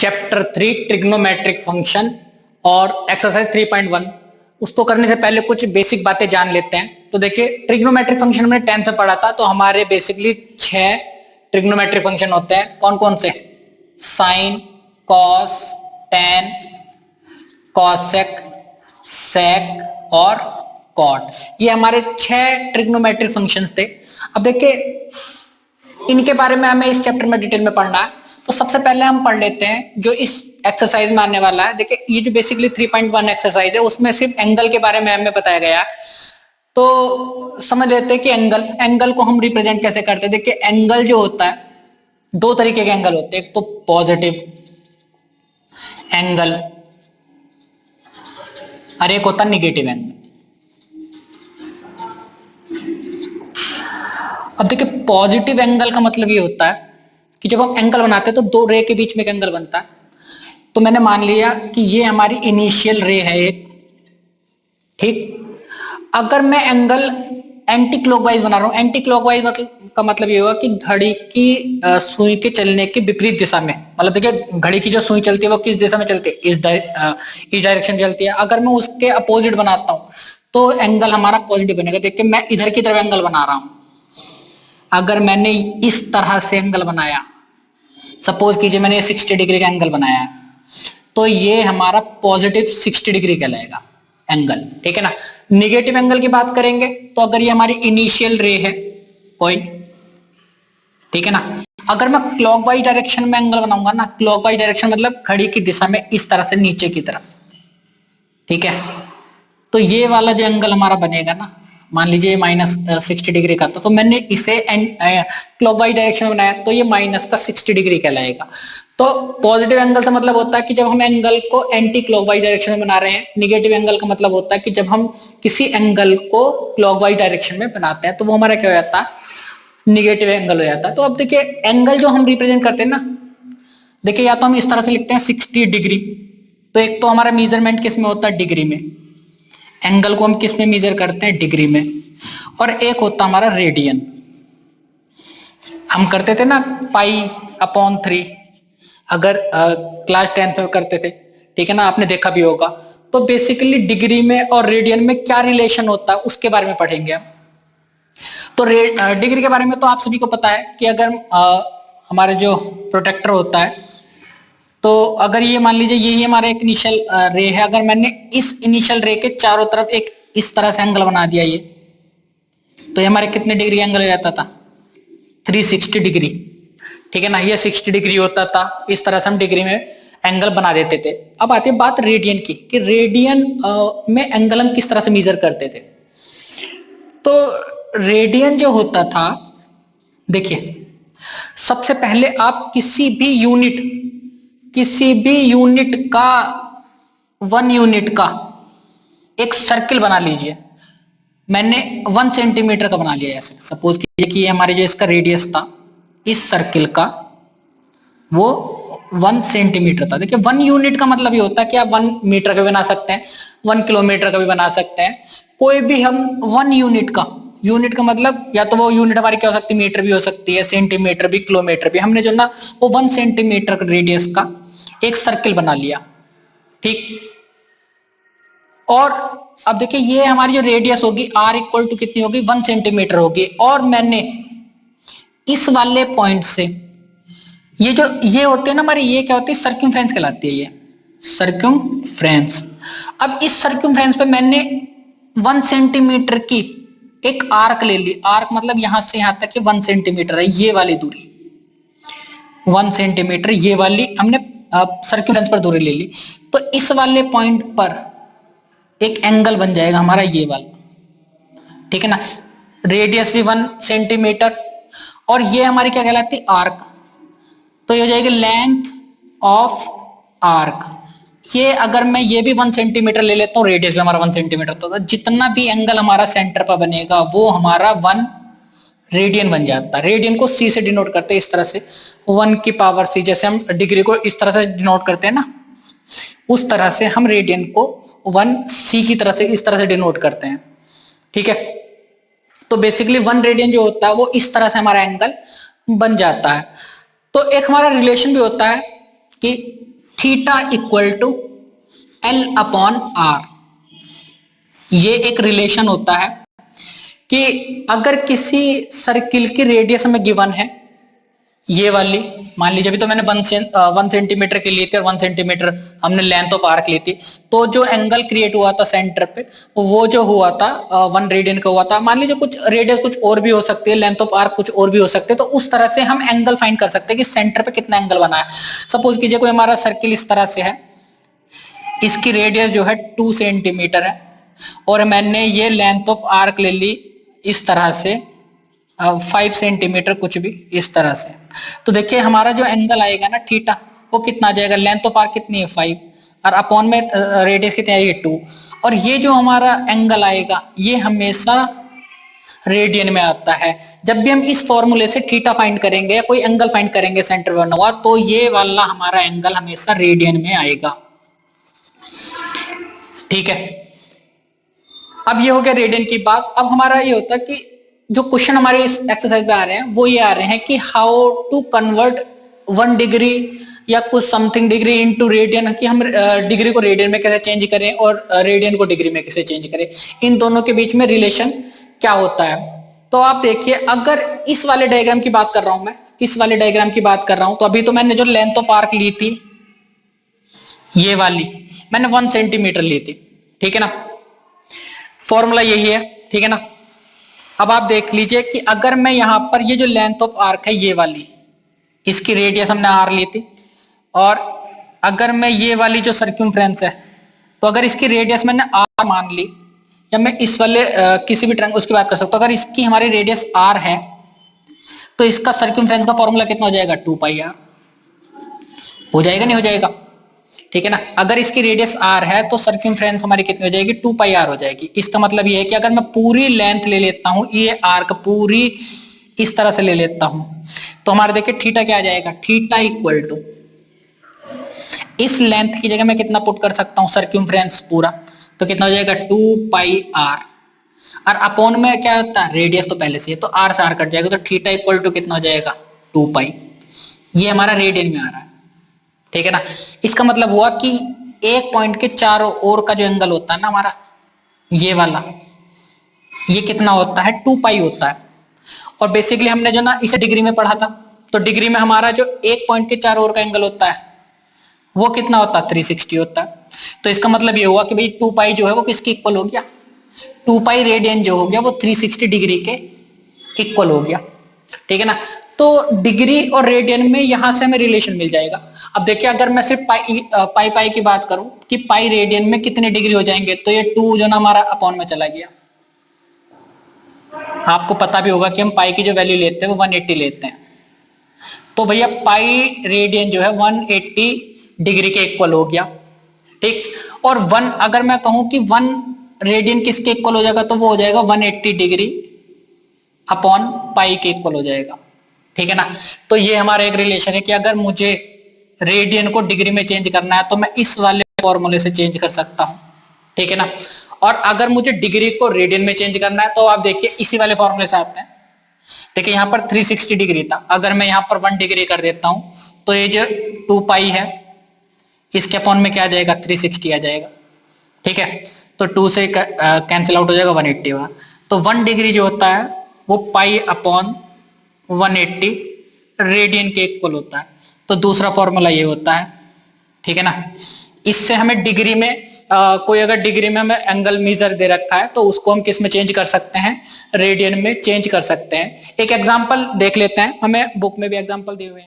Chapter 3 trigonometric function और exercise 3.1। उसको करने से पहले कुछ बेसिक बातें जान लेते हैं। तो देखिए, ट्रिग्नोमेट्रिक फंक्शन हमने 10th में पढ़ा था। तो हमारे बेसिकली 6 ट्रिग्नोमेट्रिक फंक्शन होते हैं। कौन कौन से? साइन, कॉस, टेन, कॉसेक, सेक और कॉट। ये हमारे 6 ट्रिग्नोमेट्रिक फंक्शंस थे। अब देखिए, इनके बारे में हमें इस चैप्टर में डिटेल में पढ़ना है। तो सबसे पहले हम पढ़ लेते हैं जो इस एक्सरसाइज में आने वाला है। देखिए, ये जो बेसिकली 3.1 एक्सरसाइज है उसमें सिर्फ एंगल के बारे में हमें बताया गया है। तो समझ लेते हैं कि एंगल को हम रिप्रेजेंट कैसे करते हैं। देखिए, एंगल जो होता है, दो तरीके के एंगल होते हैं। एक तो पॉजिटिव एंगल और एक होता है निगेटिव एंगल। अब देखिए, पॉजिटिव एंगल का मतलब ये होता है कि जब हम एंगल बनाते हैं तो दो रे के बीच में एक एंगल बनता है। तो मैंने मान लिया कि ये हमारी इनिशियल रे है एक, ठीक। अगर मैं एंगल एंटी क्लॉकवाइज बना रहा हूं, एंटी क्लॉकवाइज का मतलब ये होगा कि घड़ी की सुई के चलने के विपरीत दिशा में। मतलब देखिए, घड़ी की जो सुई चलती है वो किस दिशा में चलती है? इस डायरेक्शन चलती है। अगर मैं उसके अपोजिट बनाता हूं तो एंगल हमारा पॉजिटिव बनेगा। देखिए, मैं इधर की तरफ एंगल बना रहा हूं। अगर मैंने इस तरह से एंगल बनाया, सपोज कीजिए मैंने 60 डिग्री का एंगल बनाया है, तो ये हमारा पॉजिटिव 60 डिग्री कहलाएगा एंगल, ठीक है ना। निगेटिव एंगल की बात करेंगे तो अगर ये हमारी इनिशियल रे है पॉइंट, ठीक है ना। अगर मैं क्लॉकवाइज डायरेक्शन में एंगल बनाऊंगा ना, क्लॉकवाइज डायरेक्शन मतलब घड़ी की दिशा में इस तरह से नीचे की तरफ, ठीक है। तो ये वाला जो एंगल हमारा बनेगा ना, मान लीजिए -60 डिग्री का था, तो मैंने इसे क्लॉकवाइज डायरेक्शन में बनाया तो ये माइनस का 60 डिग्री कहलाएगा। तो पॉजिटिव एंगल का मतलब होता है कि जब हम एंगल को एंटी क्लॉकवाइज डायरेक्शन में बना रहे हैं। निगेटिव एंगल का मतलब होता है कि जब हम किसी एंगल को क्लॉकवाइज डायरेक्शन में बनाते हैं तो वो हमारा क्या हो जाता है? निगेटिव एंगल हो जाता है। तो अब देखिए, एंगल जो हम रिप्रेजेंट करते हैं ना, देखिए या तो हम इस तरह से लिखते हैं 60 डिग्री। तो एक तो हमारा मेजरमेंट किस में होता है? डिग्री में। एंगल को हम किस में मेजर करते हैं? डिग्री में। और एक होता हमारा रेडियन। हम करते थे ना π/3, अगर क्लास 10th में करते थे, ठीक है ना, आपने देखा भी होगा। तो बेसिकली डिग्री में और रेडियन में क्या रिलेशन होता है उसके बारे में पढ़ेंगे हम। तो डिग्री के बारे में तो आप सभी को पता है कि अगर हमारे जो प्रोटेक्टर होता है, तो अगर ये मान लीजिए यही हमारा एक इनिशियल रे है, अगर मैंने इस इनिशियल रे के चारों तरफ एक इस तरह से एंगल बना दिया ये, तो ये हमारे कितने डिग्री एंगल हो जाता था? 360 डिग्री, ठीक है ना। ये 60 डिग्री होता था। इस तरह से हम डिग्री में एंगल बना देते थे। अब आती है बात रेडियन की, कि रेडियन में एंगल हम किस तरह से मेजर करते थे। तो रेडियन जो होता था, देखिए, सबसे पहले आप किसी भी यूनिट का 1 यूनिट का एक सर्किल बना लीजिए। मैंने 1 सेंटीमीटर का बना लिया। ऐसे सपोज कीजिए कि ये हमारे जो इसका रेडियस था इस सर्किल का, वो 1 सेंटीमीटर था। देखिए, 1 यूनिट का मतलब ये होता है कि आप 1 मीटर का भी बना सकते हैं, 1 किलोमीटर का भी बना सकते हैं। कोई भी हम 1 यूनिट का मतलब या तो वो यूनिट हमारी क्या हो सकती है? मीटर भी हो सकती है, सेंटीमीटर भी, किलोमीटर भी। हमने जो ना वो 1 सेंटीमीटर रेडियस का एक सर्किल बना लिया, ठीक। और अब देखिए, ये हमारी जो रेडियस होगी r इक्वल टू कितनी होगी? 1 सेंटीमीटर होगी। और मैंने इस वाले पॉइंट से ये होते हैं ना हमारी, ये क्या होती है? सर्कमफ्रेंस कहलाती है, ये सर्कमफ्रेंस। अब इस सर्कमफ्रेंस पे मैंने 1 सेंटीमीटर की एक आर्क ले ली। आर्क मतलब यहां से यहां तक 1 सेंटीमीटर है, ये वाली दूरी 1 सेंटीमीटर, ये वाली हमने सर्कमफ्रेंस पर दूरी ले ली। तो इस वाले पॉइंट पर एक एंगल बन जाएगा हमारा ये वाला, ठीक है ना। रेडियस भी 1 सेंटीमीटर और ये हमारी क्या कहलाती है? आर्क। तो ये हो जाएगी लेंथ ऑफ आर्क। ये अगर मैं ये भी 1 सेंटीमीटर ले लेता हूँ, रेडियस भी हमारा 1 सेंटीमीटर, तो जितना भी एंगल हमारा सेंटर पर बनेगा वो हमारा 1 रेडियन बन जाता है। रेडियन को c से डिनोट करते हैं इस तरह से, 1 की पावर c। जैसे हम डिग्री को इस तरह से डिनोट करते हैं ना, उस तरह से हम रेडियन को 1 c की तरह से इस तरह से डिनोट करते हैं, ठीक है। तो बेसिकली 1 रेडियन जो होता है वो इस तरह से हमारा एंगल बन जाता है। तो एक हमारा रिलेशन भी होता है कि theta equal to l upon r. ये एक रिलेशन होता है कि अगर किसी सर्किल की रेडियस हमें गिवन है, ये वाली मान लीजिए, अभी तो मैंने 1 सेंटीमीटर की ली थी और 1 सेंटीमीटर हमने लेंथ ऑफ आर्क ली थी, तो जो एंगल क्रिएट हुआ था सेंटर पे वो जो हुआ था 1 रेडियन का हुआ था। मान लीजिए कुछ रेडियस कुछ और भी हो सकती है, लेंथ ऑफ आर्क कुछ और भी हो सकते हैं, तो उस तरह से हम एंगल फाइंड कर सकते हैं कि सेंटर पे कितना एंगल बना है। सपोज कीजिए कोई हमारा सर्किल इस तरह से है, इसकी रेडियस जो है 2 सेंटीमीटर है और मैंने ये लेंथ ऑफ आर्क ले ली इस तरह से 5 सेंटीमीटर, कुछ भी इस तरह से। तो देखिए हमारा जो एंगल आएगा ना थीटा, वो कितना आ जाएगा, लेंथ ऑफ आर्क कितनी है 5 और अपॉन में रेडियस कितनी आएगी 2, और ये जो हमारा एंगल आएगा ये हमेशा रेडियन में आता है। जब भी हम इस फॉर्मूले से थीटा फाइंड करेंगे या कोई एंगल फाइंड करेंगे सेंटर बना हुआ, तो ये वाला हमारा एंगल हमेशा रेडियन में आएगा। ठीक है, अब ये हो गया रेडियन की बात। अब हमारा ये होता है कि जो क्वेश्चन हमारे इस एक्सरसाइज में आ रहे हैं वो ये आ रहे हैं कि हाउ टू कन्वर्ट 1 डिग्री या कुछ समथिंग डिग्री इनटू रेडियन, कि हम डिग्री को रेडियन में कैसे चेंज करें और रेडियन को डिग्री में कैसे चेंज करें, इन दोनों के बीच में रिलेशन क्या होता है। तो आप देखिए, अगर इस वाले डायग्राम की बात कर रहा हूं, मैं इस वाले डायग्राम की बात कर रहा हूं, तो अभी तो मैंने जो लेंथ ऑफ आर्क ली थी ये वाली मैंने 1 सेंटीमीटर ली थी, ठीक है ना, फॉर्मूला यही है, ठीक है ना। अब आप देख लीजिए कि अगर मैं यहां पर ये जो लेंथ ऑफ आर्क है ये वाली, इसकी रेडियस हमने आर ली थी, और अगर मैं ये वाली जो सर्कमफ्रेंस है, तो अगर इसकी रेडियस मैंने आर मान ली, या मैं इस वाले किसी भी ट्रायंगल उसकी बात कर सकता हूं, अगर इसकी हमारी रेडियस आर है तो इसका सर्कमफ्रेंस का फॉर्मूला कितना हो जाएगा, 2 पाई आर हो जाएगा, नहीं हो जाएगा, ठीक है ना। अगर इसकी रेडियस आर है तो सर्कमफ्रेंस हमारी कितनी हो जाएगी, 2 पाई आर हो जाएगी। इसका मतलब ये है कि अगर मैं पूरी लेंथ ले लेता हूं, ये आर्क पूरी इस तरह से ले लेता हूं, तो हमारे देखिए थीटा क्या आ जाएगा, थीटा इक्वल टू इस लेंथ की जगह मैं कितना पुट कर सकता हूं, सर्कमफ्रेंस पूरा, तो कितना हो जाएगा 2 पाई आर, और अपॉन में क्या होता है, रेडियस तो पहले से है तो आर से आर कट जाएगा, तो थीटा इक्वल टू कितना हो जाएगा 2 पाई। ये हमारा रेडियन में आ रहा है, ठीक है ना। इसका मतलब हुआ कि एक पॉइंट के चारों ओर का जो एंगल होता है ना हमारा, ये वाला, ये कितना होता है, 2 पाई होता है। और बेसिकली हमने जो ना इसे डिग्री में पढ़ा था, तो डिग्री में हमारा जो एक पॉइंट के चारों ओर का एंगल होता है वो कितना होता है, 360 होता है। तो इसका मतलब ये हुआ कि भाई 2 पाई जो है वो किसके इक्वल हो गया, 2 पाई रेडियन जो हो गया वो 360 डिग्री के इक्वल हो गया, ठीक है ना। तो डिग्री और रेडियन में यहां से हमें रिलेशन मिल जाएगा। अब देखिए अगर मैं सिर्फ पाई पाई की बात करूं कि पाई रेडियन में कितने डिग्री हो जाएंगे, तो ये 2 जो ना हमारा अपॉन में चला गया। आपको पता भी होगा कि हम पाई की जो वैल्यू लेते हैं वो 180 लेते हैं, तो भैया पाई रेडियन जो है 180 डिग्री के इक्वल हो गया, ठीक। और 1 अगर मैं कहूं कि 1 रेडियन किसके इक्वल हो जाएगा, तो वो हो जाएगा 180 डिग्री अपॉन पाई के इक्वल हो जाएगा, ठीक है ना। तो ये हमारा एक रिलेशन है कि अगर मुझे रेडियन को डिग्री में चेंज करना है तो मैं इस वाले फॉर्मूले से चेंज कर सकता हूं, ठीक है ना। और अगर मुझे डिग्री को रेडियन में चेंज करना है तो आप देखिए इसी वाले फॉर्मूले से आते हैं। देखिए यहां पर 360 डिग्री था, अगर मैं यहां पर 1 डिग्री कर देता हूं तो ये जो 2 पाई है इसके अपॉन में क्या आ जाएगा, 360 आ जाएगा, ठीक है। तो 2 से कैंसिल आउट हो जाएगा 180 हुआ, तो 1 डिग्री जो होता है वो पाई अपॉन 180 रेडियन के इक्वल होता है। तो दूसरा फॉर्मूला ये होता है, ठीक है ना। इससे हमें डिग्री में कोई अगर डिग्री में हमें एंगल मेजर दे रखा है तो उसको हम किस में चेंज कर सकते हैं, रेडियन में चेंज कर सकते हैं। एक एग्जांपल देख लेते हैं, हमें बुक में भी एग्जांपल दिए हुए हैं।